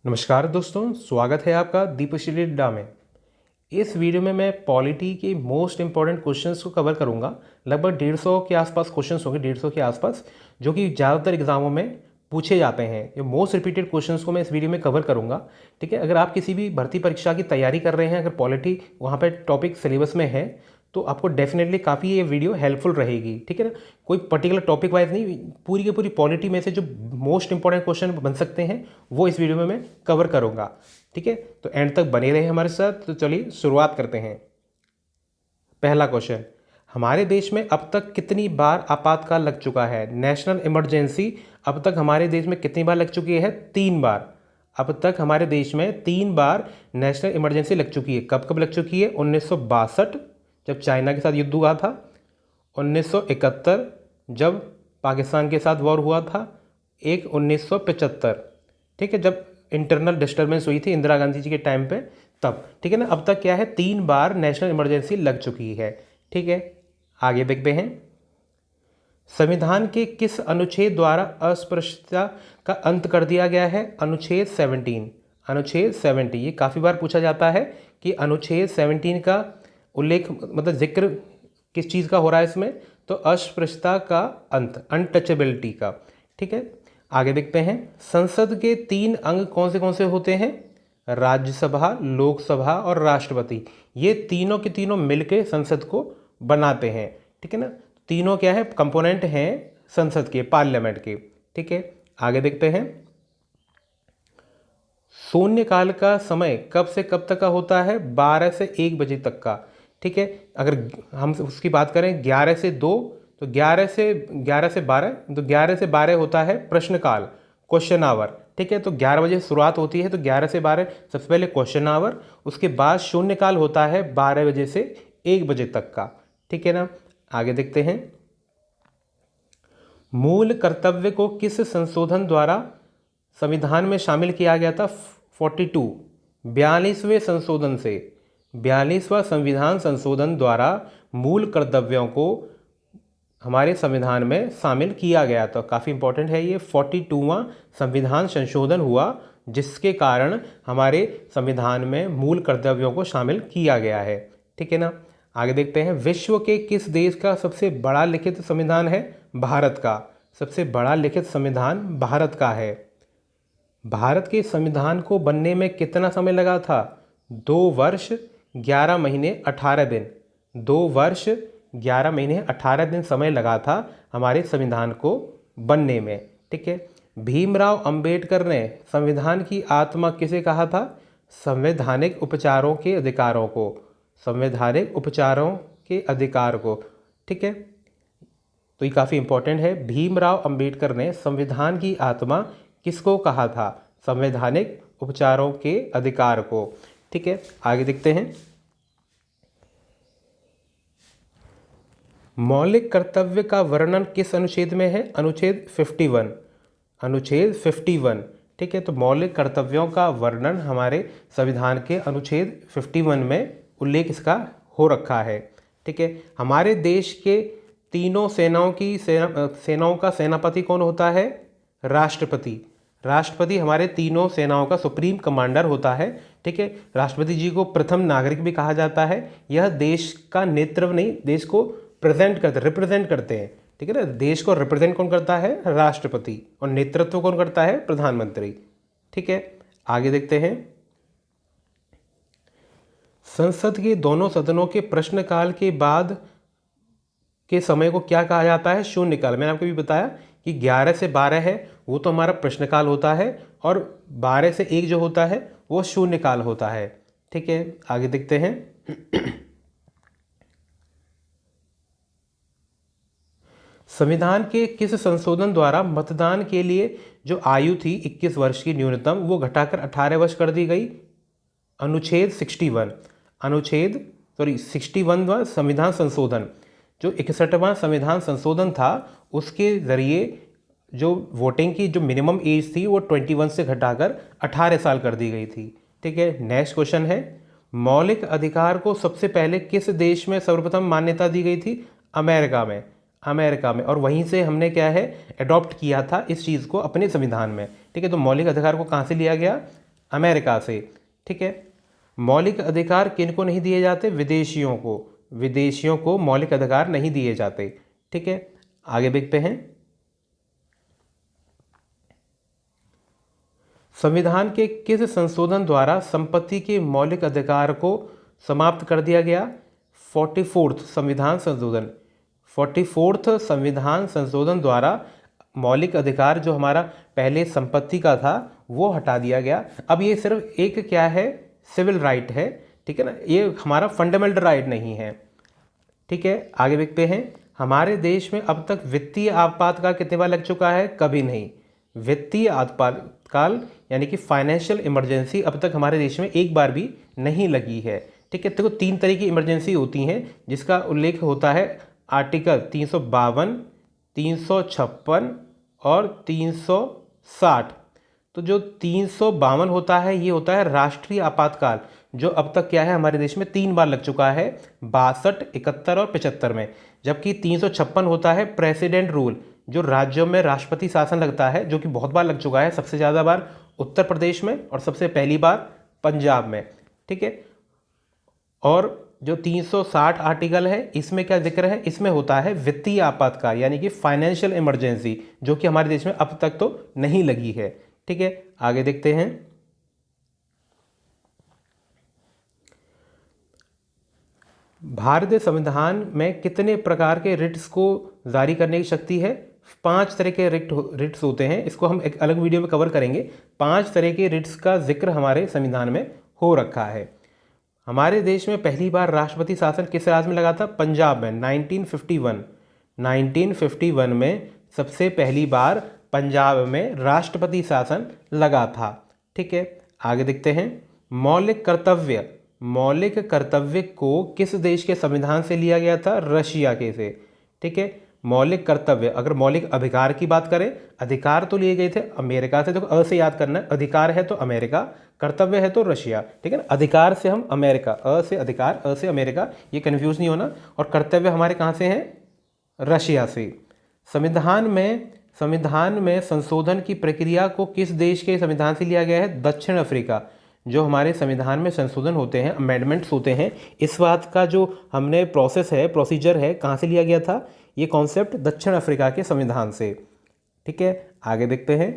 नमस्कार दोस्तों, स्वागत है आपका दीपश्री अड्डा में। इस वीडियो में मैं पॉलिटी के मोस्ट इंपॉर्टेंट क्वेश्चंस को कवर करूंगा। लगभग 150 के आसपास क्वेश्चंस होंगे, 150 के आसपास, जो कि ज़्यादातर एग्जामों में पूछे जाते हैं। ये मोस्ट रिपीटेड क्वेश्चंस को मैं इस वीडियो में कवर करूंगा। ठीक है, अगर आप किसी भी भर्ती परीक्षा की तैयारी कर रहे हैं, अगर पॉलिटी वहाँ पर टॉपिक सिलेबस में है तो आपको डेफिनेटली काफ़ी ये वीडियो हेल्पफुल रहेगी। ठीक है ना, कोई पर्टिकुलर टॉपिक वाइज नहीं, पूरी की पूरी पॉलिटी में से जो मोस्ट इंपॉर्टेंट क्वेश्चन बन सकते हैं वो इस वीडियो में मैं कवर करूंगा। ठीक है, तो एंड तक बने रहे हमारे साथ। तो चलिए शुरुआत करते हैं। पहला क्वेश्चन, हमारे देश में अब तक कितनी बार आपातकाल लग चुका है? नेशनल इमरजेंसी अब तक हमारे देश में कितनी बार लग चुकी है? 3 बार। अब तक हमारे देश में 3 बार नेशनल इमरजेंसी लग चुकी है। कब कब लग चुकी है? 1962 जब चाइना के साथ युद्ध हुआ था, 1971 जब पाकिस्तान के साथ वॉर हुआ था, एक 1975, ठीक है, जब इंटरनल डिस्टर्बेंस हुई थी इंदिरा गांधी जी के टाइम पे, तब। ठीक है ना, अब तक क्या है? 3 बार नेशनल इमरजेंसी लग चुकी है। ठीक है, आगे देखते हैं। संविधान के किस अनुच्छेद द्वारा अस्पृश्यता का अंत कर दिया गया है? अनुच्छेद 17। अनुच्छेद 70 ये काफ़ी बार पूछा जाता है कि अनुच्छेद 17 का उल्लेख, मतलब जिक्र किस चीज़ का हो रहा है इसमें? तो अस्पृश्यता का अंत, अनटचेबिलिटी का। ठीक है, आगे देखते हैं। संसद के 3 अंग कौन से होते हैं? राज्यसभा, लोकसभा और राष्ट्रपति। ये तीनों के तीनों मिलकर संसद को बनाते हैं। ठीक है ना, तीनों क्या है? कंपोनेंट हैं संसद के, पार्लियामेंट के। ठीक है, आगे देखते हैं। शून्यकाल का समय कब से कब तक का होता है? 12 से 1 बजे तक का। ठीक है, अगर हम उसकी बात करें 11 से 2, तो 11 से 12, तो 11 से 12 होता है प्रश्नकाल, क्वेश्चन आवर। ठीक है, तो 11 बजे शुरुआत होती है, तो 11 से 12 सबसे पहले क्वेश्चन आवर, उसके बाद शून्यकाल होता है 12 बजे से 1 बजे तक का। ठीक है ना, आगे देखते हैं। मूल कर्तव्य को किस संशोधन द्वारा संविधान में शामिल किया गया था? 42, 42वें संशोधन से। 42वां संविधान संशोधन द्वारा मूल कर्तव्यों को हमारे संविधान में शामिल किया गया। तो काफ़ी इंपॉर्टेंट है ये। 42वां संविधान संशोधन हुआ जिसके कारण हमारे संविधान में मूल कर्तव्यों को शामिल किया गया है। ठीक है ना, आगे देखते हैं। विश्व के किस देश का सबसे बड़ा लिखित संविधान है? भारत का। सबसे बड़ा लिखित संविधान भारत का है। भारत के संविधान को बनने में कितना समय लगा था? 2 वर्ष 11 महीने 18 दिन। 2 वर्ष 11 महीने 18 दिन समय लगा था हमारे संविधान को बनने में। ठीक है, भीमराव अंबेडकर ने संविधान की आत्मा किसे कहा था? संवैधानिक उपचारों के अधिकारों को। संवैधानिक उपचारों के अधिकार को। ठीक है, तो ये काफ़ी इंपॉर्टेंट है। भीमराव अंबेडकर ने संविधान की आत्मा किसको कहा था? संवैधानिक उपचारों के अधिकार को। ठीक है, आगे देखते हैं। मौलिक कर्तव्य का वर्णन किस अनुच्छेद में है? अनुच्छेद 51। अनुच्छेद 51। ठीक है, तो मौलिक कर्तव्यों का वर्णन हमारे संविधान के अनुच्छेद 51 में उल्लेख इसका हो रखा है। ठीक है, हमारे देश के तीनों सेनाओं का सेनापति कौन होता है? राष्ट्रपति। राष्ट्रपति हमारे तीनों सेनाओं का सुप्रीम कमांडर होता है। ठीक है, राष्ट्रपति जी को प्रथम नागरिक भी कहा जाता है। यह देश का नेतृत्व नहीं, देश को रिप्रेजेंट करते हैं। ठीक है ना, देश को रिप्रेजेंट कौन करता है? राष्ट्रपति। और नेतृत्व कौन करता है? प्रधानमंत्री। ठीक है, आगे देखते हैं। संसद के दोनों सदनों के प्रश्नकाल के बाद के समय को क्या कहा जाता है? शून्यकाल। मैंने आपको भी बताया कि 11 से 12 है वो तो हमारा प्रश्नकाल होता है, और 12 से 1 जो होता है वो शून्यकाल होता है। ठीक है, आगे देखते हैं। संविधान के किस संशोधन द्वारा मतदान के लिए जो आयु थी 21 वर्ष की न्यूनतम, वो घटाकर 18 वर्ष कर दी गई? अनुच्छेद 61। अनुच्छेद 61वां संविधान संशोधन, जो 61वां संविधान संशोधन था, उसके ज़रिए जो वोटिंग की जो मिनिमम एज थी वो 21 से घटाकर 18 साल कर दी गई थी। ठीक है, नेक्स्ट क्वेश्चन है। मौलिक अधिकार को सबसे पहले किस देश में सर्वप्रथम मान्यता दी गई थी? अमेरिका में। अमेरिका में, और वहीं से हमने क्या है? अडॉप्ट किया था इस चीज़ को अपने संविधान में। ठीक है, तो मौलिक अधिकार को कहाँ से लिया गया? अमेरिका से। ठीक है, मौलिक अधिकार किनको नहीं दिए जाते? विदेशियों को। विदेशियों को मौलिक अधिकार नहीं दिए जाते। ठीक है, आगे देखते हैं। संविधान के किस संशोधन द्वारा संपत्ति के मौलिक अधिकार को समाप्त कर दिया गया? 44th संविधान संशोधन। 44th संविधान संशोधन द्वारा मौलिक अधिकार जो हमारा पहले संपत्ति का था वो हटा दिया गया। अब ये सिर्फ एक क्या है? सिविल राइट है। ठीक है ना, ये हमारा फंडामेंटल राइट नहीं है। ठीक है, आगे देखते हैं। हमारे देश में अब तक वित्तीय आपातकाल कितने बार लग चुका है? कभी नहीं। वित्तीय आपातकाल यानी कि फाइनेंशियल इमरजेंसी अब तक हमारे देश में एक बार भी नहीं लगी है। ठीक है, तो 3 तरह की इमरजेंसी होती हैं जिसका उल्लेख होता है आर्टिकल 352, 356 और 360। तो जो 352 होता है ये होता है राष्ट्रीय आपातकाल, जो अब तक क्या है हमारे देश में 3 बार लग चुका है, 62, 71 और 75 में। जबकि 356 होता है प्रेसिडेंट रूल, जो राज्यों में राष्ट्रपति शासन लगता है, जो कि बहुत बार लग चुका है, सबसे ज़्यादा बार उत्तर प्रदेश में और सबसे पहली बार पंजाब में। ठीक है, और जो 360 आर्टिकल है इसमें क्या जिक्र है? इसमें होता है वित्तीय आपातकाल यानी कि फाइनेंशियल इमरजेंसी, जो कि हमारे देश में अब तक तो नहीं लगी है। ठीक है, आगे देखते हैं। भारतीय संविधान में कितने प्रकार के रिट्स को जारी करने की शक्ति है? 5 तरह के रिट्स होते हैं, इसको हम एक अलग वीडियो में कवर करेंगे। 5 तरह के रिट्स का जिक्र हमारे संविधान में हो रखा है। हमारे देश में पहली बार राष्ट्रपति शासन किस राज्य में लगा था? पंजाब में 1951। 1951 में सबसे पहली बार पंजाब में राष्ट्रपति शासन लगा था। ठीक है, आगे देखते हैं। मौलिक कर्तव्य। मौलिक कर्तव्य को किस देश के संविधान से लिया गया था? रशिया के से। ठीक है, मौलिक कर्तव्य, अगर मौलिक अधिकार की बात करें, अधिकार तो लिए गए थे अमेरिका से, तो अ से याद करना है, अधिकार है तो अमेरिका, कर्तव्य है तो रशिया। ठीक है ना, अधिकार से हम अमेरिका, अ से अधिकार, अ से अमेरिका, ये कंफ्यूज नहीं होना। और कर्तव्य हमारे कहाँ से हैं? रशिया से। संविधान में संशोधन की प्रक्रिया को किस देश के संविधान से लिया गया है? दक्षिण अफ्रीका। जो हमारे संविधान में संशोधन होते हैं, अमेंडमेंट्स होते हैं, इस बात का जो हमने प्रोसेस है, प्रोसीजर है, कहाँ से लिया गया था? ये कॉन्सेप्ट दक्षिण अफ्रीका के संविधान से। ठीक है, आगे देखते हैं।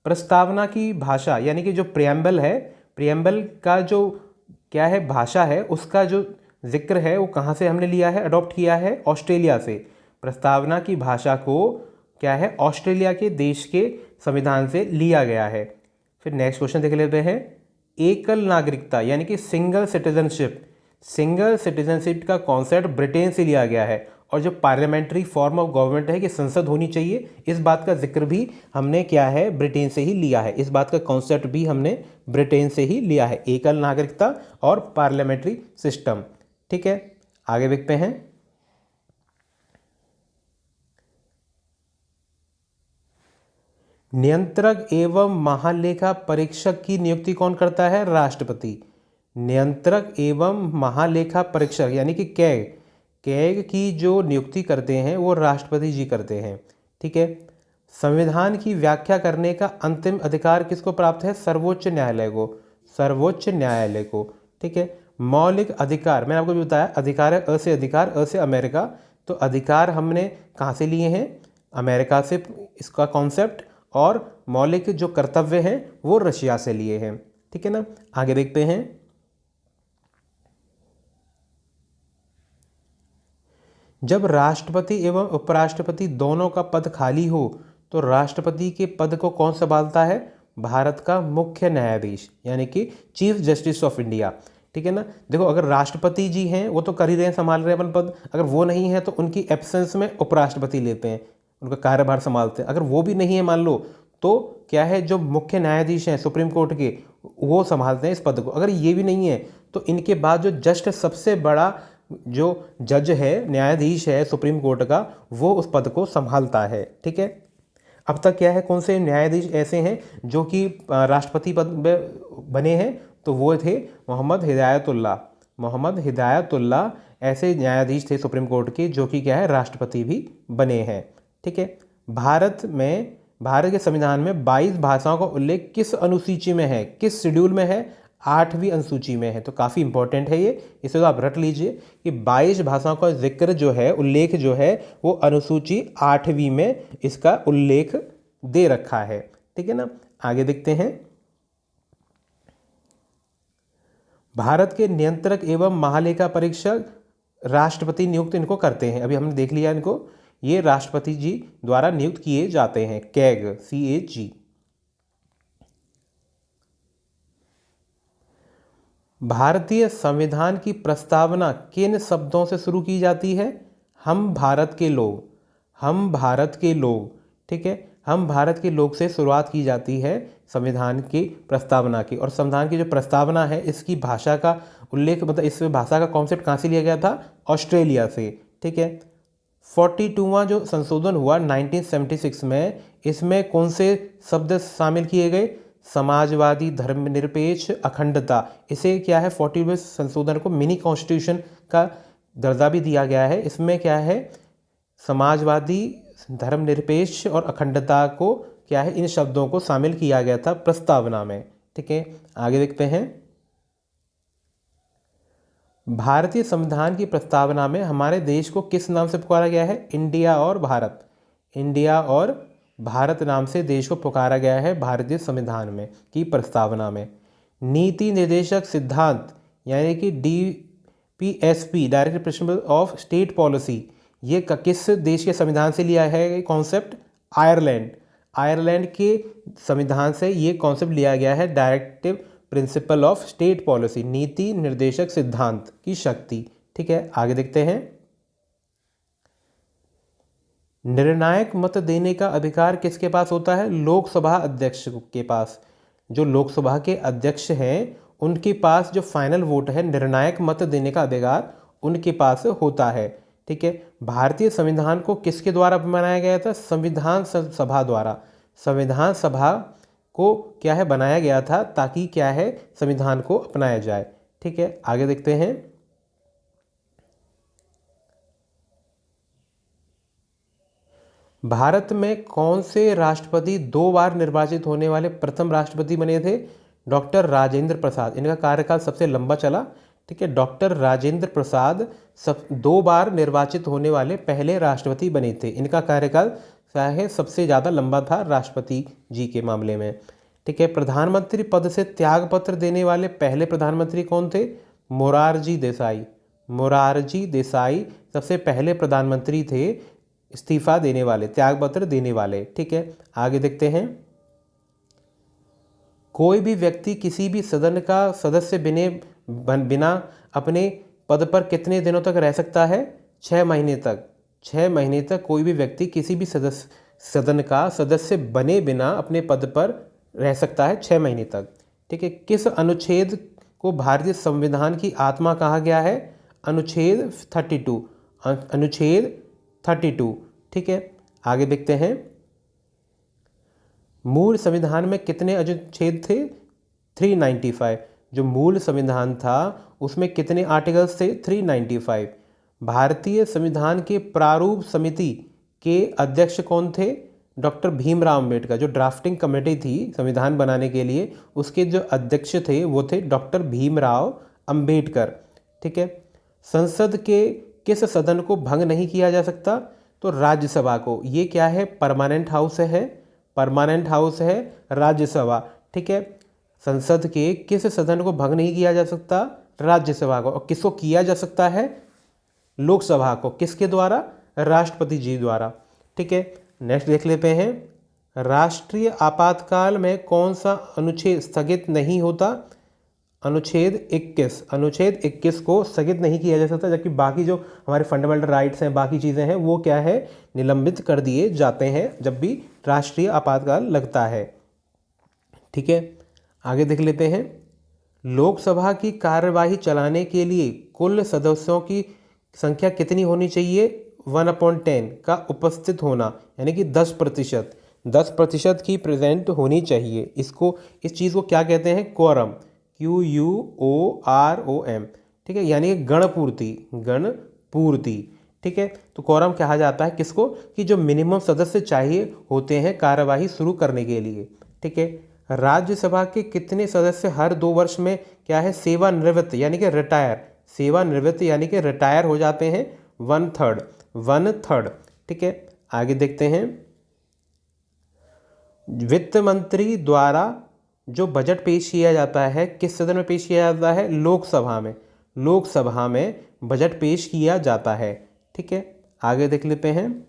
प्रस्तावना की भाषा यानी कि जो प्रियम्बल है, प्रियम्बल का जो क्या है भाषा है, उसका जो जिक्र है वो कहाँ से हमने लिया है, अडॉप्ट किया है? ऑस्ट्रेलिया से। प्रस्तावना की भाषा को क्या है? ऑस्ट्रेलिया के देश के संविधान से लिया गया है। फिर नेक्स्ट क्वेश्चन देख लेते हैं। एकल नागरिकता यानी कि सिंगल सिटीजनशिप। सिंगल सिटीजनशिप का कॉन्सेप्ट ब्रिटेन से लिया गया है। और जो पार्लियामेंट्री फॉर्म ऑफ गवर्नमेंट है कि संसद होनी चाहिए, इस बात का जिक्र भी हमने क्या है? ब्रिटेन से ही लिया है। इस बात का कॉन्सेप्ट भी हमने ब्रिटेन से ही लिया है, एकल नागरिकता और पार्लियामेंट्री सिस्टम। ठीक है, आगे देखते हैं। नियंत्रक एवं महालेखा परीक्षक की नियुक्ति कौन करता है? राष्ट्रपति। नियंत्रक एवं महालेखा परीक्षक यानी कि कैग की जो नियुक्ति करते हैं वो राष्ट्रपति जी करते हैं। ठीक है, संविधान की व्याख्या करने का अंतिम अधिकार किसको प्राप्त है? सर्वोच्च न्यायालय को। सर्वोच्च न्यायालय को। ठीक है, मौलिक अधिकार मैंने आपको भी बताया, अधिकार है अ से अधिकार, अ से अमेरिका। तो अधिकार हमने कहाँ से लिए हैं? अमेरिका से इसका कॉन्सेप्ट। और मौलिक जो कर्तव्य हैं वो रशिया से लिए हैं। ठीक है ना, आगे देखते हैं। जब राष्ट्रपति एवं उपराष्ट्रपति दोनों का पद खाली हो तो राष्ट्रपति के पद को कौन संभालता है? भारत का मुख्य न्यायाधीश यानी कि चीफ जस्टिस ऑफ इंडिया। ठीक है ना, देखो अगर राष्ट्रपति जी हैं वो तो कर ही रहे हैं, संभाल रहे हैं अपन पद, अगर वो नहीं है तो उनकी एब्सेंस में उपराष्ट्रपति लेते हैं, उनका कार्यभार संभालते हैं। अगर वो भी नहीं है मान लो, तो क्या है, जो मुख्य न्यायाधीश हैं सुप्रीम कोर्ट के, वो संभालते हैं इस पद को। अगर ये भी नहीं है तो इनके बाद जो जस्ट सबसे बड़ा जो जज है, न्यायाधीश है सुप्रीम कोर्ट का, वो उस पद को संभालता है। ठीक है, अब तक क्या है, कौन से न्यायाधीश ऐसे हैं जो कि राष्ट्रपति पद बने हैं? तो वो थे मोहम्मद हिदायतुल्लाह। मोहम्मद हिदायतुल्लाह ऐसे न्यायाधीश थे सुप्रीम कोर्ट के जो कि क्या है, राष्ट्रपति भी बने हैं। ठीक है, भारत में भारत के संविधान में 22 भाषाओं का उल्लेख किस अनुसूची में है, किस शेड्यूल में है? 8वीं अनुसूची में है। तो काफ़ी इंपॉर्टेंट है ये, इसे तो आप रट लीजिए कि 22 भाषाओं का जिक्र जो है, उल्लेख जो है, वो अनुसूची 8वीं में इसका उल्लेख दे रखा है। ठीक है ना। आगे देखते हैं। भारत के नियंत्रक एवं महालेखा परीक्षक राष्ट्रपति नियुक्त इनको करते हैं। अभी हमने देख लिया इनको, ये राष्ट्रपति जी द्वारा नियुक्त किए जाते हैं। CAG, CAG। भारतीय संविधान की प्रस्तावना किन शब्दों से शुरू की जाती है? हम भारत के लोग, हम भारत के लोग। ठीक है, हम भारत के लोग से शुरुआत की जाती है संविधान की प्रस्तावना की। और संविधान की जो प्रस्तावना है, इसकी भाषा का उल्लेख, मतलब इस भाषा का कॉन्सेप्ट कहाँ से लिया गया था? ऑस्ट्रेलिया से। ठीक है। 42वां जो संशोधन हुआ 1976 में, इसमें कौन से शब्द शामिल किए गए? समाजवादी, धर्मनिरपेक्ष, अखंडता। इसे क्या है, 40वें संशोधन को मिनी कॉन्स्टिट्यूशन का दर्जा भी दिया गया है। इसमें क्या है, समाजवादी, धर्मनिरपेक्ष और अखंडता को क्या है, इन शब्दों को शामिल किया गया था प्रस्तावना में। ठीक है, आगे देखते हैं। भारतीय संविधान की प्रस्तावना में हमारे देश को किस नाम से पुकारा गया है? इंडिया और भारत। इंडिया और भारत नाम से देश को पुकारा गया है भारतीय संविधान में की प्रस्तावना में। नीति निर्देशक सिद्धांत यानी कि DPSP, direct principle of state policy, ये किस देश के संविधान से लिया है ये कॉन्सेप्ट? आयरलैंड। आयरलैंड के संविधान से ये कॉन्सेप्ट लिया गया है, directive principle of state policy, नीति निर्देशक सिद्धांत की शक्ति। ठीक है, आगे देखते हैं। निर्णायक मत देने का अधिकार किसके पास होता है? लोकसभा अध्यक्ष के पास। जो लोकसभा के अध्यक्ष हैं, उनके पास जो फाइनल वोट है, निर्णायक मत देने का अधिकार उनके पास होता है। ठीक है। भारतीय संविधान को किसके द्वारा बनाया गया था? संविधान सभा द्वारा। संविधान सभा को क्या है, बनाया गया था ताकि क्या है, संविधान को अपनाया जाए। ठीक है, आगे देखते हैं। भारत में कौन से राष्ट्रपति 2 बार निर्वाचित होने वाले प्रथम राष्ट्रपति बने थे? डॉक्टर राजेंद्र प्रसाद। इनका कार्यकाल सबसे लंबा चला। ठीक है, डॉक्टर राजेंद्र प्रसाद 2 बार निर्वाचित होने वाले पहले राष्ट्रपति बने थे। इनका कार्यकाल चाहे सबसे ज़्यादा लंबा था राष्ट्रपति जी के मामले में। ठीक है, प्रधानमंत्री पद से त्यागपत्र देने वाले पहले प्रधानमंत्री कौन थे? मोरारजी देसाई। मोरारजी देसाई सबसे पहले प्रधानमंत्री थे इस्तीफा देने वाले, त्यागपत्र देने वाले। ठीक है, आगे देखते हैं। कोई भी व्यक्ति किसी भी सदन का सदस्य बिना अपने पद पर कितने दिनों तक रह सकता है? 6 महीने तक। 6 महीने तक कोई भी व्यक्ति किसी भी सदन का सदस्य बने बिना अपने पद पर रह सकता है 6 महीने तक। ठीक है, किस अनुच्छेद को भारतीय संविधान की आत्मा कहा गया है? अनुच्छेद 32। अनुच्छेद 32। ठीक है, आगे देखते हैं। मूल संविधान में कितने अनुच्छेद थे? 395। जो मूल संविधान था उसमें कितने आर्टिकल्स थे? 395। भारतीय संविधान के प्रारूप समिति के अध्यक्ष कौन थे? डॉक्टर भीमराव अंबेडकर। जो ड्राफ्टिंग कमेटी थी संविधान बनाने के लिए, उसके जो अध्यक्ष थे वो थे डॉक्टर भीमराव अंबेडकर। ठीक है, संसद के किस सदन को भंग नहीं किया जा सकता? तो राज्यसभा को। ये क्या है? परमानेंट हाउस है, परमानेंट हाउस है राज्यसभा। ठीक है, संसद के किस सदन को भंग नहीं किया जा सकता? राज्यसभा को। और किसको किया जा सकता है? लोकसभा को। किसके द्वारा? राष्ट्रपति जी द्वारा। ठीक है, नेक्स्ट देख लेते हैं। राष्ट्रीय आपातकाल में कौन सा अनुच्छेद स्थगित नहीं होता? अनुच्छेद 21। अनुच्छेद 21 को स्थगित नहीं किया जा सकता, जबकि बाकी जो हमारे फंडामेंटल राइट्स हैं, बाकी चीज़ें हैं, वो क्या है, निलंबित कर दिए जाते हैं जब भी राष्ट्रीय आपातकाल लगता है। ठीक है, आगे देख लेते हैं। लोकसभा की कार्यवाही चलाने के लिए कुल सदस्यों की संख्या कितनी होनी चाहिए? 1/10 का उपस्थित होना, यानी कि 10%। 10% की प्रेजेंट होनी चाहिए। इस चीज़ को क्या कहते हैं? क्वोरम। QUOROM। ठीक है, यानी गणपूर्ति। गणपूर्ति। ठीक ठीक है। तो कोरम कहा जाता है किसको, कि जो मिनिमम सदस्य चाहिए होते हैं कार्यवाही शुरू करने के लिए, ठीक है। राज्यसभा के कितने सदस्य हर 2 वर्ष में क्या है सेवानिवृत्त यानी कि रिटायर, सेवानिवृत्त यानी कि रिटायर हो जाते हैं, 1/3, ठीक है। आगे देखते हैं, वित्त मंत्री द्वारा जो बजट पेश किया जाता है किस सदन में पेश किया जाता है, लोकसभा में, लोकसभा में बजट पेश किया जाता है, ठीक है। आगे देख लेते हैं,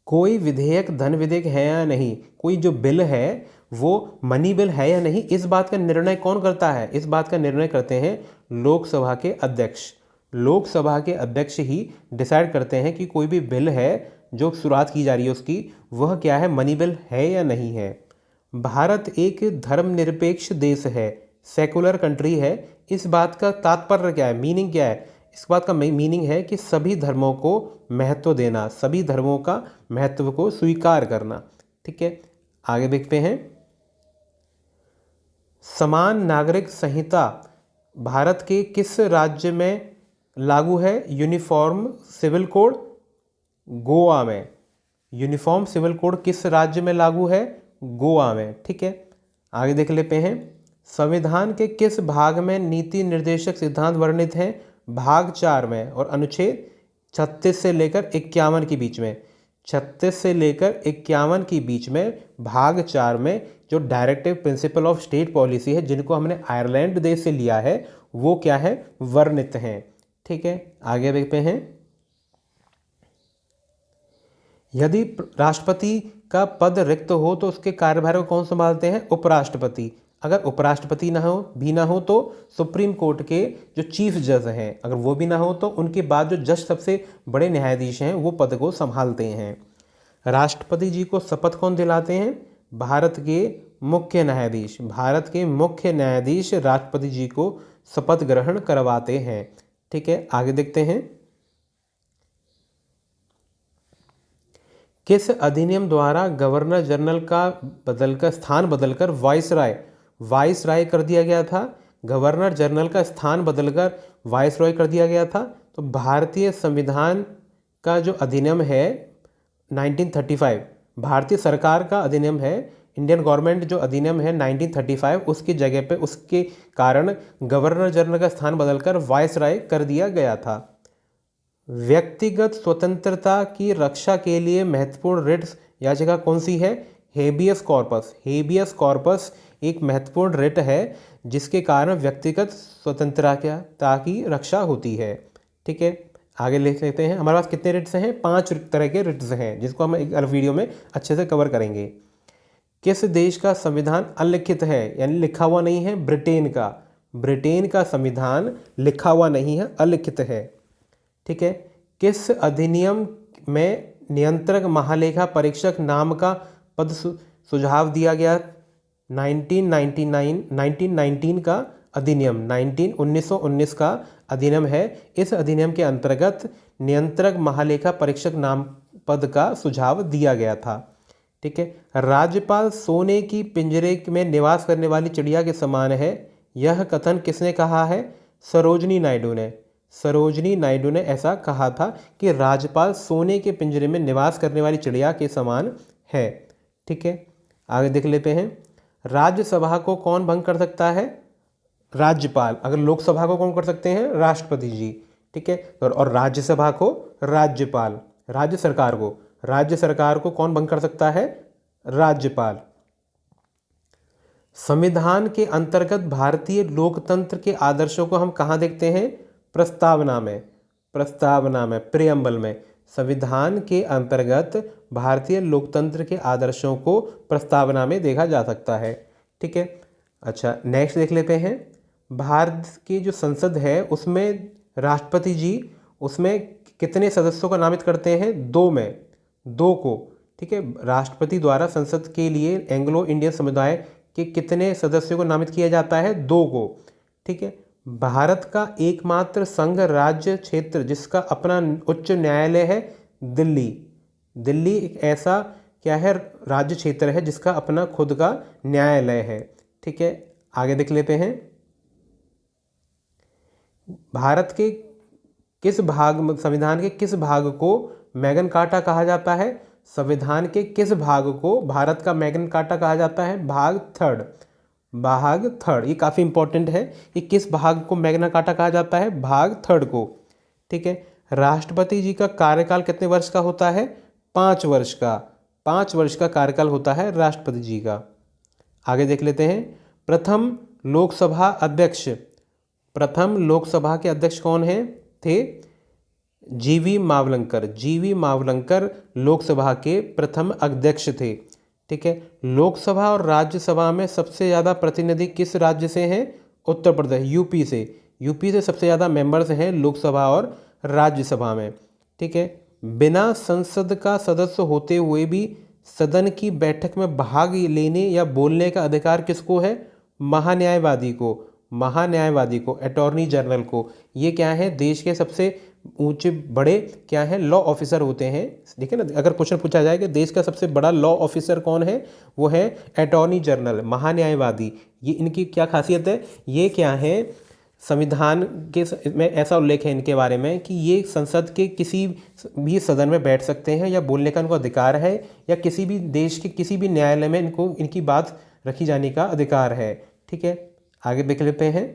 कोई विधेयक धन विधेयक है या नहीं, कोई जो बिल है वो मनी बिल है या नहीं, इस बात का निर्णय कौन करता है, इस बात का निर्णय करते हैं लोकसभा के अध्यक्ष। लोकसभा के अध्यक्ष ही डिसाइड करते हैं कि कोई भी बिल है जो शुरुआत की जा रही है उसकी, वह क्या है मनी बिल है या नहीं है। भारत एक धर्मनिरपेक्ष देश है, सेकुलर कंट्री है, इस बात का तात्पर्य क्या है, मीनिंग क्या है, इस बात का मीनिंग है कि सभी धर्मों को महत्व देना, सभी धर्मों का महत्व को स्वीकार करना, ठीक है। आगे देखते हैं, समान नागरिक संहिता भारत के किस राज्य में लागू है, यूनिफॉर्म सिविल कोड गोवा में, यूनिफॉर्म सिविल कोड किस राज्य में लागू है, गोवा में, ठीक है। आगे देख लेते हैं, संविधान के किस भाग में नीति निर्देशक सिद्धांत वर्णित हैं, भाग 4 में, और अनुच्छेद 36 से लेकर 51 के बीच में, 36 से लेकर 51 के बीच में भाग 4 में जो directive principle of state policy है जिनको हमने आयरलैंड देश से लिया है वो क्या है वर्णित हैं, ठीक है। आगे देखते हैं, यदि राष्ट्रपति का पद रिक्त हो तो उसके कार्यभार को कौन संभालते हैं, उपराष्ट्रपति। अगर उपराष्ट्रपति ना हो तो सुप्रीम कोर्ट के जो चीफ जज हैं, अगर वो भी ना हो तो उनके बाद जो जज सबसे बड़े न्यायाधीश हैं वो पद को संभालते हैं। राष्ट्रपति जी को शपथ कौन दिलाते हैं, भारत के मुख्य न्यायाधीश, भारत के मुख्य न्यायाधीश राष्ट्रपति जी को शपथ ग्रहण करवाते हैं, ठीक है। आगे देखते हैं, किस अधिनियम द्वारा गवर्नर जनरल का स्थान बदलकर वाइसराय कर दिया गया था, गवर्नर जनरल का स्थान बदलकर वाइसराय कर दिया गया था। तो भारतीय संविधान का जो अधिनियम है 1935, भारतीय सरकार का अधिनियम है, इंडियन गवर्नमेंट जो अधिनियम है 1935, उसकी जगह पे उसके कारण गवर्नर जनरल का स्थान बदलकर वाइसराय कर दिया गया था। व्यक्तिगत स्वतंत्रता की रक्षा के लिए महत्वपूर्ण रिट याचिका कौन सी है, हेबियस कॉर्पस। हेबियस कॉर्पस एक महत्वपूर्ण रिट है जिसके कारण व्यक्तिगत स्वतंत्रता की रक्षा होती है, ठीक है। आगे लिख लेते हैं, हमारे पास कितने रिट्स हैं, 5 तरह के रिट्स हैं जिसको हम एक अलग वीडियो में अच्छे से कवर करेंगे। किस देश का संविधान अलिखित है यानी लिखा हुआ नहीं है, ब्रिटेन का संविधान लिखा हुआ नहीं है, अलिखित है, ठीक है। किस अधिनियम में नियंत्रक महालेखा परीक्षक नाम का पद सुझाव दिया गया, 1919 का अधिनियम, 1919 का अधिनियम है। इस अधिनियम के अंतर्गत नियंत्रक महालेखा परीक्षक नाम पद का सुझाव दिया गया था, ठीक है। राज्यपाल सोने की पिंजरे में निवास करने वाली चिड़िया के समान है, यह कथन किसने कहा है, सरोजिनी नायडू ने ऐसा कहा था कि राज्यपाल सोने के पिंजरे में निवास करने वाली चिड़िया के समान है, ठीक है। आगे देख लेते हैं, राज्यसभा को कौन भंग कर सकता है, राज्यपाल। अगर लोकसभा को कौन कर सकते हैं, राष्ट्रपति जी, ठीक है। और राज्यसभा को राज्यपाल, राज्य सरकार को कौन भंग कर सकता है, राज्यपाल। संविधान के अंतर्गत भारतीय लोकतंत्र के आदर्शों को हम कहाँ देखते हैं, प्रस्तावना में, प्रियम्बल में। संविधान के अंतर्गत भारतीय लोकतंत्र के आदर्शों को प्रस्तावना में देखा जा सकता है, ठीक है। अच्छा, नेक्स्ट देख लेते हैं, भारत की जो संसद है उसमें राष्ट्रपति जी उसमें कितने सदस्यों को नामित करते हैं, 2 को, ठीक है। राष्ट्रपति द्वारा संसद के लिए एंग्लो इंडियन समुदाय के कितने सदस्यों को नामित किया जाता है, 2 को, ठीक है। भारत का एकमात्र संघ राज्य क्षेत्र जिसका अपना उच्च न्यायालय है, दिल्ली एक ऐसा क्या है, राज्य क्षेत्र है जिसका अपना खुद का न्यायालय है, ठीक है। आगे देख लेते हैं, भारत के किस भाग, संविधान के किस भाग को मैग्ना कार्टा कहा जाता है? संविधान के किस भाग को भारत का मैग्ना कार्टा कहा जाता है? भाग थर्ड, भाग थर्ड। ये काफ़ी इंपॉर्टेंट है। ये किस भाग को मैग्ना कार्टा कहा जाता है? भाग थर्ड को। ठीक है। राष्ट्रपति जी का कार्यकाल कितने वर्ष का होता है? 5 वर्ष का। 5 वर्ष का कार्यकाल होता है राष्ट्रपति जी का। आगे देख लेते हैं। प्रथम लोकसभा अध्यक्ष, प्रथम लोकसभा के अध्यक्ष कौन है थे? जीवी मावलंकर। जीवी मावलंकर लोकसभा के प्रथम अध्यक्ष थे। ठीक है। लोकसभा और राज्यसभा में सबसे ज़्यादा प्रतिनिधि किस राज्य से हैं? उत्तर प्रदेश, यूपी से। यूपी से सबसे ज़्यादा मेंबर्स हैं लोकसभा और राज्यसभा में। ठीक है। बिना संसद का सदस्य होते हुए भी सदन की बैठक में भाग लेने या बोलने का अधिकार किसको है? महान्यायवादी को। महान्यायवादी को, अटॉर्नी जनरल को। ये क्या है? देश के सबसे ऊंचे बड़े क्या है? लॉ ऑफिसर होते हैं। ठीक है ना। अगर क्वेश्चन पूछा जाए कि देश का सबसे बड़ा लॉ ऑफिसर कौन है, वो है अटॉर्नी जनरल, महान्यायवादी। ये इनकी क्या खासियत है? ये क्या है? संविधान के में ऐसा उल्लेख है इनके बारे में कि ये संसद के किसी भी सदन में बैठ सकते हैं या बोलने का इनको अधिकार है, या किसी भी देश के किसी भी न्यायालय में इनको इनकी बात रखी जाने का अधिकार है। ठीक है। आगे देख लेते हैं।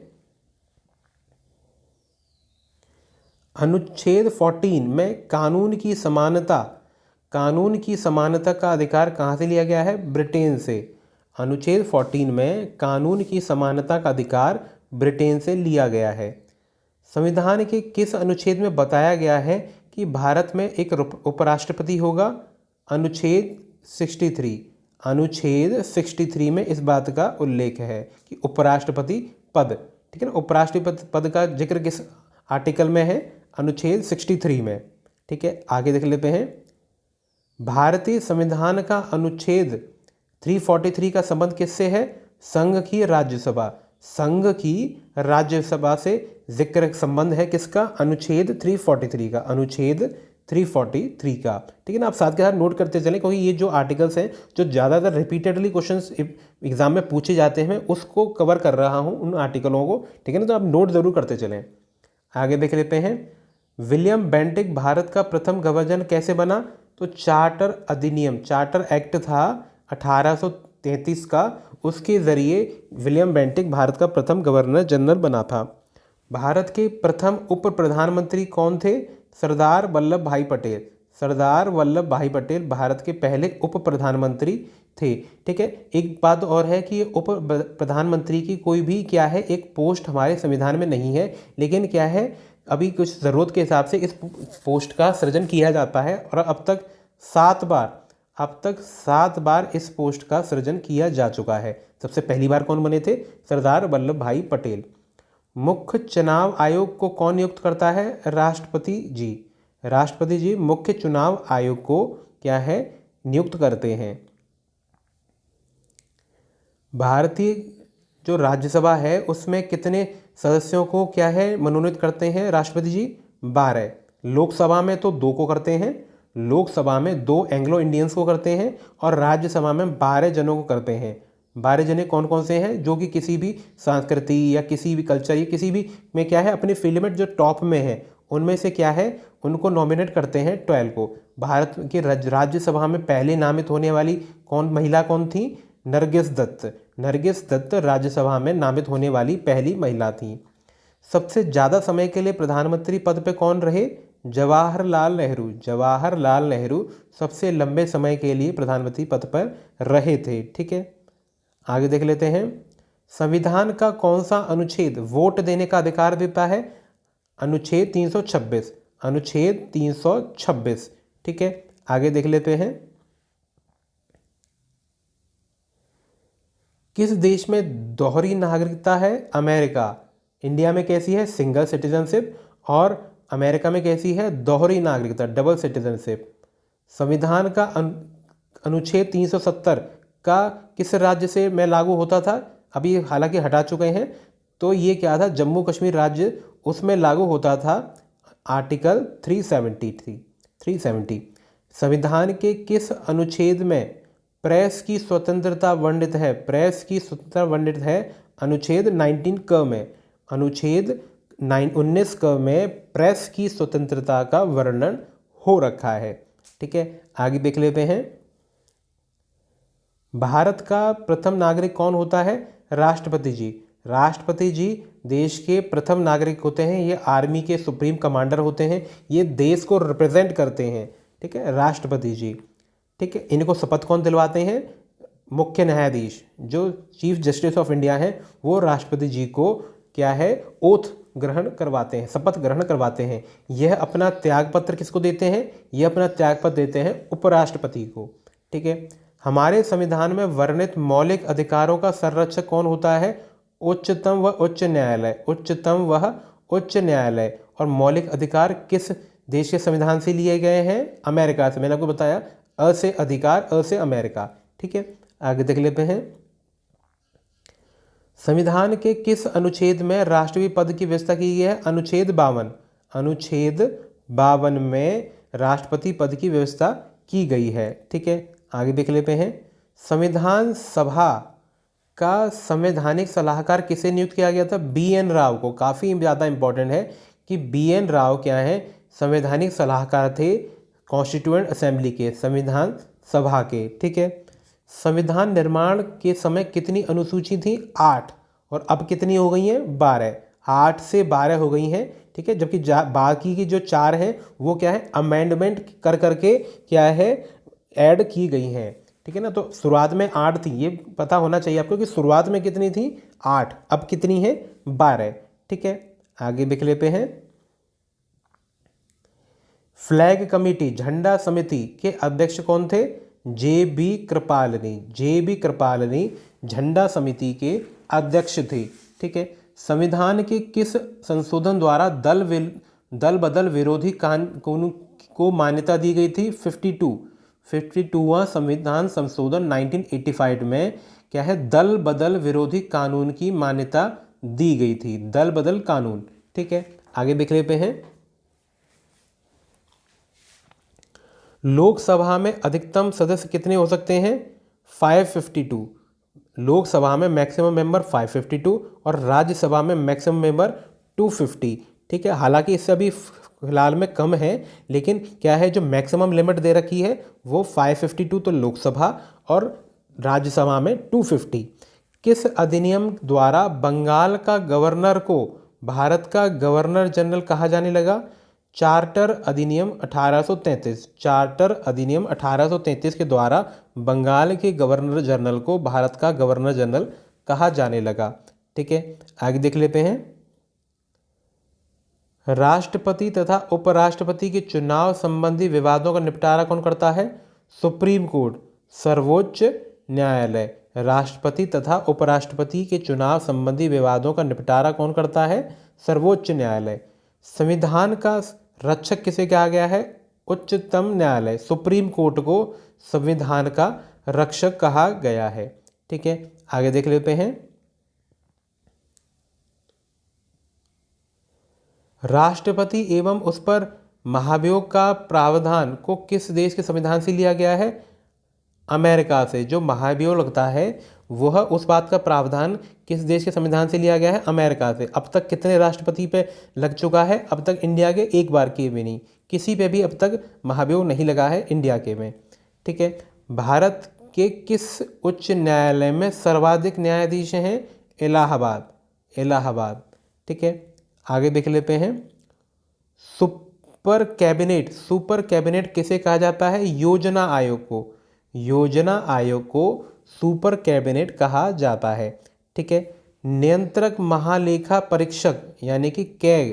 अनुच्छेद 14 में कानून की समानता, कानून की समानता का अधिकार कहाँ से लिया गया है? ब्रिटेन से। अनुच्छेद 14 में कानून की समानता का अधिकार ब्रिटेन से लिया गया है। संविधान के किस अनुच्छेद में बताया गया है कि भारत में एक उपराष्ट्रपति होगा? अनुच्छेद 63। अनुच्छेद 63 में इस बात का उल्लेख है कि उपराष्ट्रपति पद, ठीक है ना, उपराष्ट्रपति पद का जिक्र किस आर्टिकल में है? अनुच्छेद 63 में। ठीक है। आगे देख लेते हैं। भारतीय संविधान का अनुच्छेद 343 का संबंध किससे है? संघ की राज्यसभा। संघ की राज्यसभा से जिक्र संबंध है किसका? अनुच्छेद 343 का। अनुच्छेद 343 का। ठीक है ना। आप साथ के साथ नोट करते चलें, क्योंकि ये जो आर्टिकल्स हैं जो ज़्यादातर रिपीटेडली क्वेश्चंस एग्जाम में पूछे जाते हैं, मैं उसको कवर कर रहा हूँ, उन आर्टिकलों को। ठीक है ना। तो आप नोट ज़रूर करते चलें। आगे देख लेते हैं। विलियम बेंटिक भारत का प्रथम गवर्नर कैसे बना? तो चार्टर अधिनियम, चार्टर एक्ट था 1833 का, उसके ज़रिए विलियम बेंटिक भारत का प्रथम गवर्नर जनरल बना था। भारत के प्रथम उप प्रधानमंत्री कौन थे? सरदार वल्लभ भाई पटेल। सरदार वल्लभ भाई पटेल भारत के पहले उप प्रधानमंत्री थे। ठीक है। एक बात और है कि उप प्रधानमंत्री की कोई भी क्या है, एक पोस्ट हमारे संविधान में नहीं है, लेकिन क्या है, अभी कुछ ज़रूरत के हिसाब से इस पोस्ट का सृजन किया जाता है, और अब तक 7 बार इस पोस्ट का सृजन किया जा चुका है। सबसे पहली बार कौन बने थे? सरदार वल्लभ भाई पटेल। मुख्य चुनाव आयोग को कौन नियुक्त करता है? राष्ट्रपति जी। राष्ट्रपति जी मुख्य चुनाव आयोग को क्या है? नियुक्त करते हैं। भारतीय जो राज्यसभा है उसमें कितने सदस्यों को क्या है मनोनीत करते हैं राष्ट्रपति जी? 12। लोकसभा में तो 2 को करते हैं, लोकसभा में 2 एंग्लो इंडियंस को करते हैं, और राज्यसभा में 12 जनों को करते हैं। 12 जने कौन कौन से हैं? जो कि किसी भी संस्कृति या किसी भी कल्चर या किसी भी में क्या है, अपनी फील्ड में जो टॉप में है, उनमें से क्या है, उनको नॉमिनेट करते हैं 12 को। भारत की राज्यसभा में पहले नामित होने वाली महिला कौन थी? नरगिस दत्त। नरगिस दत्त राज्यसभा में नामित होने वाली पहली महिला थी। सबसे ज़्यादा समय के लिए प्रधानमंत्री पद पे कौन रहे? जवाहरलाल नेहरू। जवाहरलाल नेहरू सबसे लंबे समय के लिए प्रधानमंत्री पद पर रहे थे। ठीक है। आगे देख लेते हैं। संविधान का कौन सा अनुच्छेद वोट देने का अधिकार देता है? अनुच्छेद 326। अनुच्छेद 326। ठीक है। आगे देख लेते हैं। किस देश में दोहरी नागरिकता है? अमेरिका। इंडिया में कैसी है? सिंगल सिटीजनशिप, और अमेरिका में कैसी है? दोहरी नागरिकता, डबल सिटीजनशिप। संविधान का अनुच्छेद 370 का किस राज्य से में लागू होता था? अभी हालांकि हटा चुके हैं, तो ये क्या था? जम्मू कश्मीर राज्य, उसमें लागू होता था आर्टिकल 370। संविधान के किस अनुच्छेद में प्रेस की स्वतंत्रता वर्णित है? प्रेस की स्वतंत्रता वर्णित है अनुच्छेद 19 क में। अनुच्छेद 19 में प्रेस की स्वतंत्रता का वर्णन हो रखा है। ठीक है, आगे देख लेते हैं। भारत का प्रथम नागरिक कौन होता है? राष्ट्रपति जी। राष्ट्रपति जी देश के प्रथम नागरिक होते हैं। ये आर्मी के सुप्रीम कमांडर होते हैं। ये देश को रिप्रेजेंट करते हैं। ठीक है, राष्ट्रपति जी। ठीक है, इनको शपथ कौन दिलवाते हैं? मुख्य न्यायाधीश, जो चीफ जस्टिस ऑफ इंडिया हैं, वो राष्ट्रपति जी को क्या है, ओथ ग्रहण करवाते हैं, शपथ ग्रहण करवाते हैं। यह अपना त्यागपत्र किसको देते हैं? ये अपना त्यागपत्र देते हैं उपराष्ट्रपति को। ठीक है, हमारे संविधान में वर्णित मौलिक अधिकारों का संरक्षक कौन होता है? उच्चतम व उच्च न्यायालय। उच्चतम व उच्च न्यायालय। और मौलिक अधिकार किस देश के संविधान से लिए गए हैं? अमेरिका से। मैंने आपको बताया, अ से अधिकार, अ से अमेरिका। ठीक है, आगे देख लेते हैं। संविधान के किस अनुच्छेद में राष्ट्रपति पद की व्यवस्था की गई है? अनुच्छेद 52। अनुच्छेद 52 में राष्ट्रपति पद की व्यवस्था की गई है। ठीक है, आगे देख लेते हैं। संविधान सभा का संवैधानिक सलाहकार किसे नियुक्त किया गया था? बी.एन. राव को। काफ़ी ज़्यादा इंपॉर्टेंट है कि बी.एन. राव क्या है, संवैधानिक सलाहकार थे कॉन्स्टिट्यूएंट असेंबली के, संविधान सभा के। ठीक है, संविधान निर्माण के समय कितनी अनुसूची थी? 8। और अब कितनी हो गई हैं? 12। 8 से 12 हो गई हैं। ठीक है, जबकि बाकी की जो 4 हैं वो क्या है, अमेंडमेंट कर करके क्या है, ऐड की गई हैं। ठीक है ना, तो शुरुआत में 8 थी, ये पता होना चाहिए आपको कि शुरुआत में कितनी थी? 8। अब कितनी है? 12। ठीक है, आगे देख लेते हैं। फ्लैग कमेटी, झंडा समिति के अध्यक्ष कौन थे? जे.बी. कृपालनी। जे.बी. कृपालनी झंडा समिति के अध्यक्ष थे। ठीक है, संविधान के किस संशोधन द्वारा दल बदल विरोधी कानून को मान्यता दी गई थी? 52वां संविधान संशोधन 1985 में क्या है, दल बदल विरोधी कानून की मान्यता दी गई थी, दल बदल कानून। ठीक है, आगे देख लेते हैं। लोकसभा में अधिकतम सदस्य कितने हो सकते हैं? 552। लोकसभा में मैक्सिमम मेंबर 552 और राज्यसभा में मैक्सिमम मेंबर 250। ठीक है, हालांकि इससे अभी फिलहाल में कम है, लेकिन क्या है, जो मैक्सिमम लिमिट दे रखी है वो 552 तो लोकसभा और राज्यसभा में 250। किस अधिनियम द्वारा बंगाल का गवर्नर को भारत का गवर्नर जनरल कहा जाने लगा? चार्टर अधिनियम 1833। चार्टर अधिनियम 1833 के द्वारा बंगाल के गवर्नर जनरल को भारत का गवर्नर जनरल कहा जाने लगा। ठीक है, आगे देख लेते हैं। राष्ट्रपति तथा उपराष्ट्रपति के चुनाव संबंधी विवादों का निपटारा कौन करता है? सुप्रीम कोर्ट, सर्वोच्च न्यायालय। राष्ट्रपति तथा उपराष्ट्रपति के चुनाव संबंधी विवादों का निपटारा कौन करता है? सर्वोच्च न्यायालय। संविधान का रक्षक किसे कहा गया है? उच्चतम न्यायालय, सुप्रीम कोर्ट को संविधान का रक्षक कहा गया है। ठीक है, आगे देख लेते हैं। राष्ट्रपति एवं उस पर महाभियोग का प्रावधान को किस देश के संविधान से लिया गया है? अमेरिका से। जो महाभियोग लगता है वह उस बात का प्रावधान किस देश के संविधान से लिया गया है? अमेरिका से। अब तक कितने राष्ट्रपति पे लग चुका है? अब तक इंडिया के एक बार के भी नहीं, किसी पे भी अब तक महाभियोग नहीं लगा है इंडिया के में। ठीक है, भारत के किस उच्च न्यायालय में सर्वाधिक न्यायाधीश हैं? इलाहाबाद। इलाहाबाद। ठीक है, आगे देख लेते हैं। सुपर कैबिनेट किसे कहा जाता है? योजना आयोग को। योजना आयोग को सुपर कैबिनेट कहा जाता है। ठीक है, नियंत्रक महालेखा परीक्षक यानी कि कैग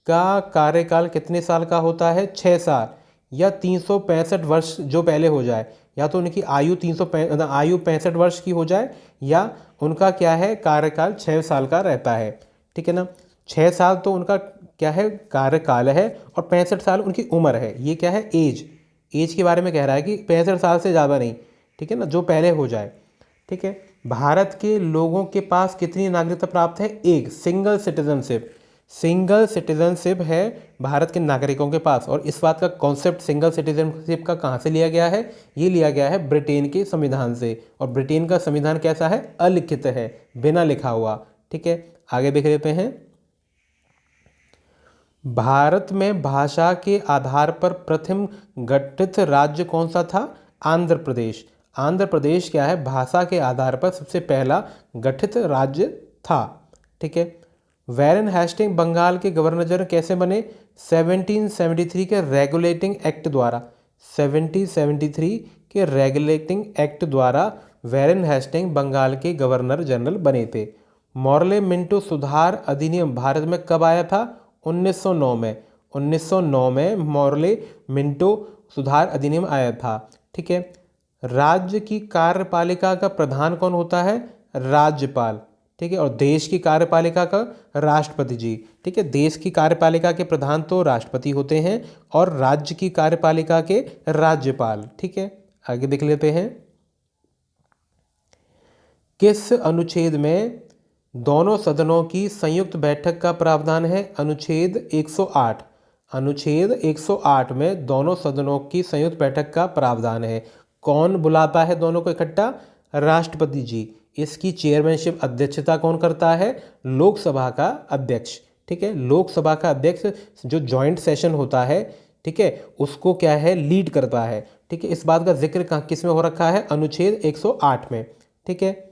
का कार्यकाल कितने साल का होता है? 6 साल या 365 वर्ष जो पहले हो जाए, या तो उनकी आयु 65 वर्ष की हो जाए, या उनका क्या है, कार्यकाल 6 साल का रहता है। ठीक है ना, 6 साल तो उनका क्या है, कार्यकाल है, और 65 साल उनकी उम्र है। ये क्या है, एज के बारे में कह रहा है कि 65 साल से ज़्यादा नहीं। ठीक है ना, जो पहले हो जाए। ठीक है, भारत के लोगों के पास कितनी नागरिकता प्राप्त है? एक। सिंगल सिटीजनशिप है भारत के नागरिकों के पास। और इस बात का कॉन्सेप्ट सिंगल सिटीजनशिप का कहाँ से लिया गया है? ये लिया गया है ब्रिटेन के संविधान से। और ब्रिटेन का संविधान कैसा है? अलिखित है, बिना लिखा हुआ। ठीक है, आगे देख लेते हैं। भारत में भाषा के आधार पर प्रथम गठित राज्य कौन सा था? आंध्र प्रदेश। आंध्र प्रदेश क्या है, भाषा के आधार पर सबसे पहला गठित राज्य था। ठीक है। वैरेन हेस्टिंग बंगाल के गवर्नर जनरल कैसे बने? 1773 के रेगुलेटिंग एक्ट द्वारा। 1773 के रेगुलेटिंग एक्ट द्वारा वैरेन हेस्टिंग बंगाल के गवर्नर जनरल बने थे। मॉर्ले मिंटो सुधार अधिनियम भारत में कब आया था? 1909 में। 1909 में मॉर्ले मिंटो सुधार अधिनियम आया था। ठीक है। राज्य की कार्यपालिका का प्रधान कौन होता है? राज्यपाल। ठीक है। और देश की कार्यपालिका का राष्ट्रपति जी। ठीक है। देश की कार्यपालिका के प्रधान तो राष्ट्रपति होते हैं और राज्य की कार्यपालिका के राज्यपाल। ठीक है। आगे देख लेते हैं। किस अनुच्छेद में दोनों सदनों की संयुक्त बैठक का प्रावधान है? अनुच्छेद 108। अनुच्छेद 108 में दोनों सदनों की संयुक्त बैठक का प्रावधान है। कौन बुलाता है दोनों को इकट्ठा? राष्ट्रपति जी। इसकी चेयरमैनशिप, अध्यक्षता कौन करता है? लोकसभा का अध्यक्ष। ठीक है। लोकसभा का अध्यक्ष जो जॉइंट सेशन होता है, ठीक है, उसको क्या है, लीड करता है। ठीक है। इस बात का जिक्र किस में हो रखा है? अनुच्छेद 108 में। ठीक है।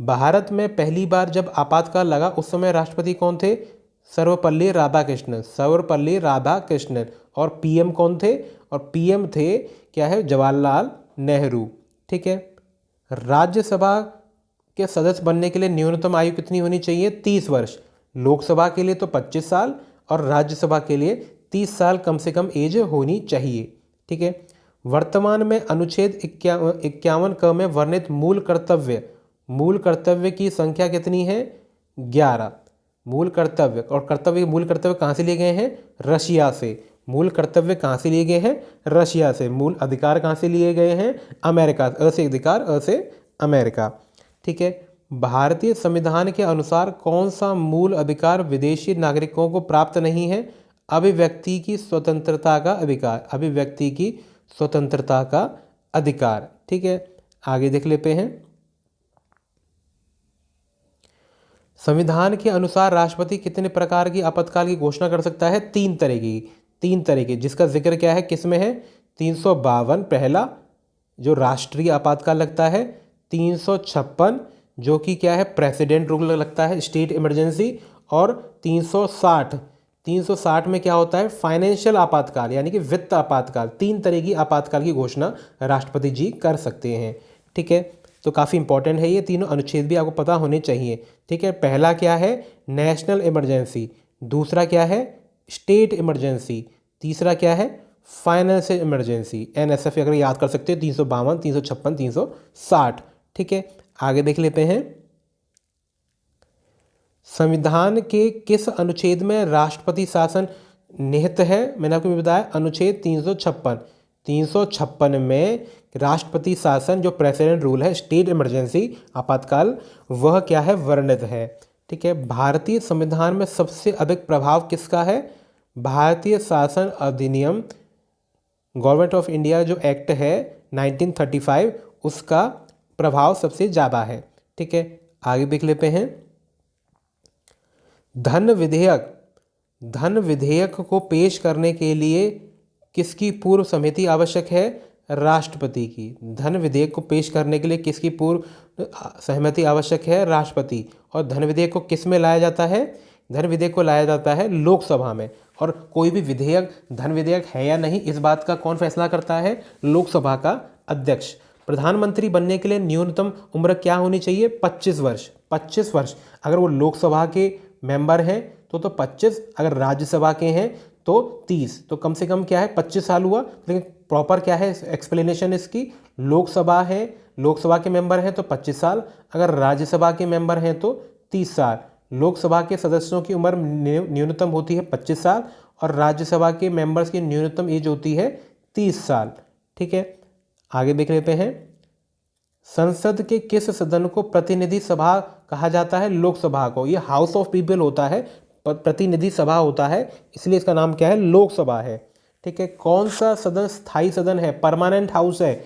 भारत में पहली बार जब आपातकाल लगा उस समय राष्ट्रपति कौन थे? सर्वपल्ली राधाकृष्णन। सर्वपल्ली राधाकृष्णन। और पीएम कौन थे? और पीएम थे क्या है, जवाहरलाल नेहरू। ठीक है। राज्यसभा के सदस्य बनने के लिए न्यूनतम आयु कितनी होनी चाहिए? 30 वर्ष। लोकसभा के लिए तो 25 साल और राज्यसभा के लिए 30 साल कम से कम एज होनी चाहिए। ठीक है। वर्तमान में अनुच्छेद 51 क में वर्णित मूल कर्तव्य की संख्या कितनी है? 11। मूल कर्तव्य, और मूल कर्तव्य कहाँ से लिए गए हैं? रशिया से। मूल कर्तव्य कहाँ से लिए गए हैं? रशिया से। मूल अधिकार कहाँ से लिए गए हैं? अमेरिका। अ से अधिकार, अ से अमेरिका। ठीक है। भारतीय संविधान के अनुसार कौन सा मूल अधिकार विदेशी नागरिकों को प्राप्त नहीं है? अभिव्यक्ति की स्वतंत्रता का अधिकार। अभिव्यक्ति की स्वतंत्रता का अधिकार। ठीक है। आगे देख लेते हैं। संविधान के अनुसार राष्ट्रपति कितने प्रकार की आपातकाल की घोषणा कर सकता है? 3 तरह की। 3 तरह की, जिसका जिक्र क्या है, किस में है? 352 पहला जो राष्ट्रीय आपातकाल लगता है। 356 जो कि क्या है, प्रेसिडेंट रूल लगता है, स्टेट इमरजेंसी। और 360 में क्या होता है? फाइनेंशियल आपातकाल, यानी कि वित्त आपातकाल। 3 तरह की आपातकाल की घोषणा राष्ट्रपति जी कर सकते हैं। ठीक है। तो काफ़ी इंपॉर्टेंट है, ये तीनों अनुच्छेद भी आपको पता होने चाहिए। ठीक है। पहला क्या है? National emergency. दूसरा क्या है? State emergency. तीसरा क्या है? Financial emergency. एनएसएफ अगर याद कर सकते हो, 352, 356, 360। ठीक है। आगे देख लेते हैं। संविधान के किस अनुच्छेद में राष्ट्रपति शासन निहित है? मैंने आपको बताया अनुच्छेद 356। 356 में राष्ट्रपति शासन, जो प्रेसिडेंट रूल है, स्टेट इमरजेंसी आपातकाल, वह क्या है, वर्णित है। ठीक है। भारतीय संविधान में सबसे अधिक प्रभाव किसका है? भारतीय शासन अधिनियम, गवर्नमेंट ऑफ इंडिया जो एक्ट है 1935, उसका प्रभाव सबसे ज़्यादा है। ठीक है। आगे देख लेते हैं। धन विधेयक को पेश करने के लिए किसकी पूर्व सहमति आवश्यक है? राष्ट्रपति की। धन विधेयक को पेश करने के लिए किसकी पूर्व सहमति आवश्यक है? राष्ट्रपति। और धन विधेयक को किस में लाया जाता है? धन विधेयक को लाया जाता है लोकसभा में। और कोई भी विधेयक धन विधेयक है या नहीं, इस बात का कौन फैसला करता है? लोकसभा का अध्यक्ष। प्रधानमंत्री बनने के लिए न्यूनतम उम्र क्या होनी चाहिए? 25 वर्ष। 25 वर्ष। अगर वो लोकसभा के मेंबर हैं तो 25, अगर राज्यसभा के हैं तो 30। तो कम से कम क्या है, 25 साल हुआ। लेकिन प्रॉपर क्या है एक्सप्लेनेशन इसकी? लोकसभा है, लोकसभा के मेंबर हैं तो 25 साल, अगर राज्यसभा के मेंबर हैं तो 30 साल। लोकसभा के सदस्यों की उम्र न्यूनतम होती है 25 साल और राज्यसभा के मेंबर्स की न्यूनतम एज होती है 30 साल। ठीक है। आगे देख लेते हैं। संसद के किस सदन को प्रतिनिधि सभा कहा जाता है? लोकसभा को। ये हाउस ऑफ पीपल होता है, प्रतिनिधि सभा होता है, इसलिए इसका नाम क्या है? लोकसभा है। ठीक है। कौन सा सदन स्थायी सदन है, परमानेंट हाउस है?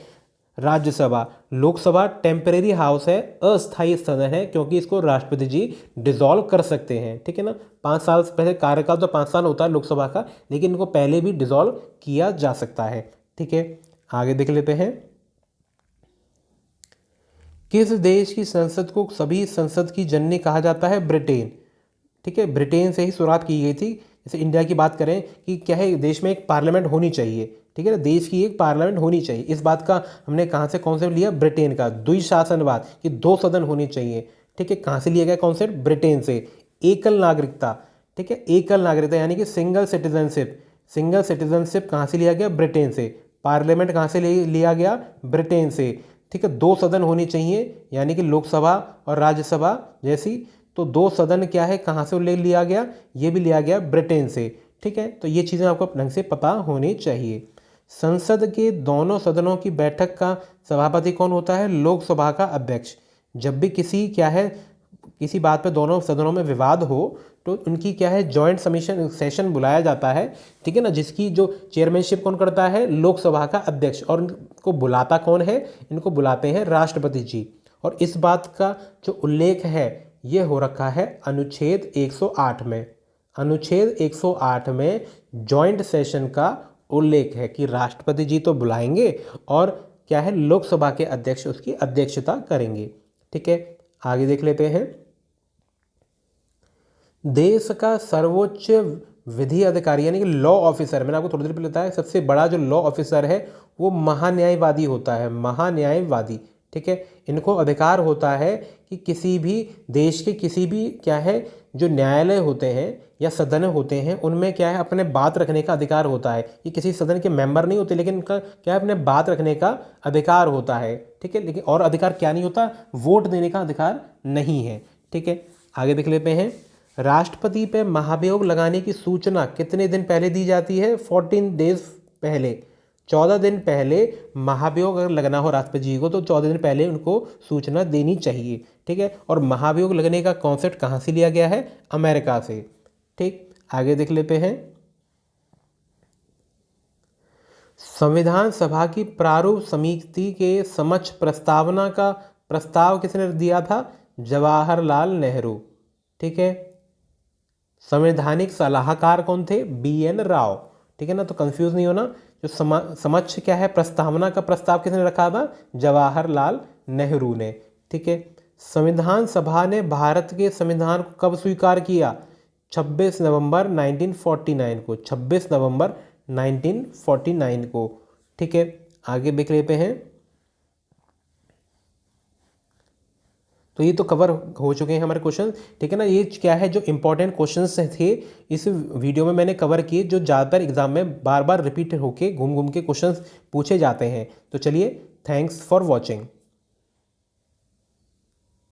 राज्यसभा। लोकसभा टेम्परेरी हाउस है, अस्थायी सदन है, क्योंकि इसको राष्ट्रपति जी डिसॉल्व कर सकते हैं। ठीक है ना, 5 साल पहले कार्यकाल तो 5 साल होता है लोकसभा का, लेकिन इनको पहले भी डिसॉल्व किया जा सकता है। ठीक है, आगे देख लेते हैं। किस देश की संसद को सभी संसद की जननी कहा जाता है? ब्रिटेन। ठीक है, ब्रिटेन से ही शुरुआत की गई थी। जैसे इंडिया की बात करें कि क्या है, देश में एक पार्लियामेंट होनी चाहिए। ठीक है ना, देश की एक पार्लियामेंट होनी चाहिए। इस बात का हमने कहाँ से कॉन्सेप्ट लिया? ब्रिटेन का। द्विशासनवाद कि 2 सदन होने चाहिए। ठीक है, कहाँ से लिया गया कॉन्सेप्ट? ब्रिटेन से। एकल नागरिकता। ठीक है, एकल नागरिकता यानी कि सिंगल सिटीजनशिप। सिंगल सिटीजनशिप कहाँ से लिया गया? ब्रिटेन से। पार्लियामेंट कहाँ से लिया गया? ब्रिटेन से। ठीक है, 2 सदन होनी चाहिए, यानी कि लोकसभा और राज्यसभा जैसी। तो 2 सदन क्या है, कहाँ से ले लिया गया? ये भी लिया गया ब्रिटेन से। ठीक है, तो ये चीज़ें आपको ढंग से पता होनी चाहिए। संसद के दोनों सदनों की बैठक का सभापति कौन होता है? लोकसभा का अध्यक्ष। जब भी किसी बात पे दोनों सदनों में विवाद हो तो उनकी क्या है, जॉइंट सेशन बुलाया जाता है। ठीक है ना, जिसकी जो चेयरमैनशिप कौन करता है? लोकसभा का अध्यक्ष। और इनको बुलाता कौन है? इनको बुलाते हैं राष्ट्रपति जी। और इस बात का जो उल्लेख है ये हो रखा है अनुच्छेद 108 में। अनुच्छेद 108 में जॉइंट सेशन का उल्लेख है कि राष्ट्रपति जी तो बुलाएंगे और क्या है, लोकसभा के अध्यक्ष उसकी अध्यक्षता करेंगे। ठीक है, आगे देख लेते हैं। देश का सर्वोच्च विधि अधिकारी यानी कि लॉ ऑफिसर, मैंने आपको थोड़ी देर पहले बताया, सबसे बड़ा जो लॉ ऑफिसर है वो महान्यायवादी होता है। महान्यायवादी। ठीक है, इनको अधिकार होता है कि किसी भी देश के किसी भी क्या है, जो न्यायालय होते हैं या सदन होते हैं उनमें क्या है, अपने बात रखने का अधिकार होता है। ये किसी सदन के मेंबर नहीं होते, लेकिन इनका क्या है, अपने बात रखने का अधिकार होता है। ठीक है, लेकिन और अधिकार क्या नहीं होता? वोट देने का अधिकार नहीं है। ठीक है, आगे देख लेते हैं। राष्ट्रपति पे महाभियोग लगाने की सूचना कितने दिन पहले दी जाती है? 14 डेज पहले। 14 दिन पहले महाभियोग अगर लगना हो राष्ट्रपति जी को तो 14 दिन पहले उनको सूचना देनी चाहिए। ठीक है, और महाभियोग लगने का कॉन्सेप्ट कहाँ से लिया गया है? अमेरिका से। ठीक, आगे देख लेते हैं। संविधान सभा की प्रारूप समिति के समक्ष प्रस्तावना का प्रस्ताव किसने दिया था? जवाहरलाल नेहरू। ठीक है, संवैधानिक सलाहकार कौन थे? BN राव। ठीक है ना, तो कंफ्यूज नहीं होना। जो समक्ष क्या है, प्रस्तावना का प्रस्ताव किसने रखा था? जवाहरलाल नेहरू ने। ठीक है, संविधान सभा ने भारत के संविधान को कब स्वीकार किया? 26 नवंबर 1949 को। 26 नवंबर 1949 को। ठीक है, आगे देख लेते हैं। तो ये तो कवर हो चुके हैं हमारे क्वेश्चन। ठीक है ना, ये क्या है, जो इंपॉर्टेंट क्वेश्चंस थे इस वीडियो में मैंने कवर किए, जो ज़्यादातर एग्जाम में बार बार रिपीट होके घूम घूम के क्वेश्चंस पूछे जाते हैं। तो चलिए, थैंक्स फॉर वॉचिंग।